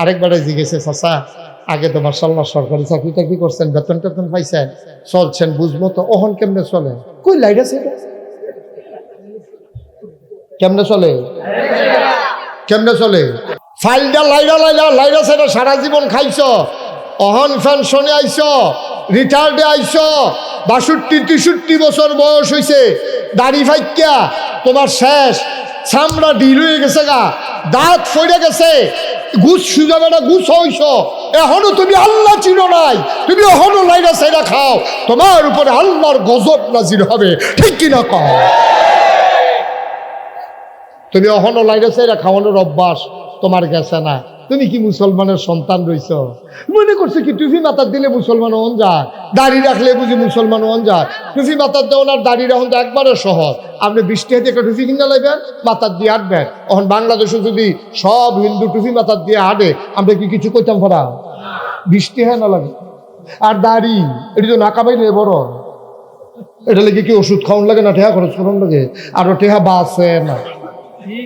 আরেকবারে জিজ্ঞেসে, চাচা আগে তো মাশাআল্লাহ সরকারি চাকরি টাকরি করছেন, বেতন টেতন পাইছেন, চলছেন বুঝবো তো, ওহন কেমনে চলে? কই লাইট আছে, কেমনে চলে? কেমনে চলে? ফাইলটা লাইরা লাইরা লাইরা সেটা সারা জীবন খাইছ, অহন পেনশনে আইছ, রিটায়ার্ডে আইছ, 62-63 বছর বয়স হয়েছে, দাড়ি ফাইক্যা তোমার শেষ, চামড়া ঢিল হয়ে গেছে গা, দাঁত ফইরে গেছে, গুছ সুজাবে না, গুছ হইছ, এখনো তুমি আল্লাহ চিনো নাই, তুমি এখনো লাইরা সাইরা খাও, তোমার উপরে আল্লাহর গজব নাজির হবে, ঠিক কিনা কও? তুমি এখনো লাইরা সাইরা খাওয়ানোর অভ্যাস তোমার গেছে না, তুমি কি মুসলমানের সন্তান রইছ? মনে করছে কি টুপি মাথার দিলে মুসলমান হন যায়, দাড়ি রাখলে বুঝি মুসলমান হন যায়? টুপি মাথার দেওয়ার আর দাড়ি রাখুন তো একবারে সহজ। আপনি 20 টাকা দিয়ে একটা টুপি কিনে লাইবেন, মাথার দিয়ে আটবেন। এখন বাংলাদেশে যদি সব হিন্দু টুপি মাথার দিয়ে আটে, আমরা কি কিছু কইতাম ফরা? 20 টাকা না লাগে। আর দাড়ি এটি তো না কামাইলে বড়, এটা লেগে কি ওষুধ খাওয়ান লাগে না, টেহা খরচ করান লাগে, আরো টেহা বাঁচে না।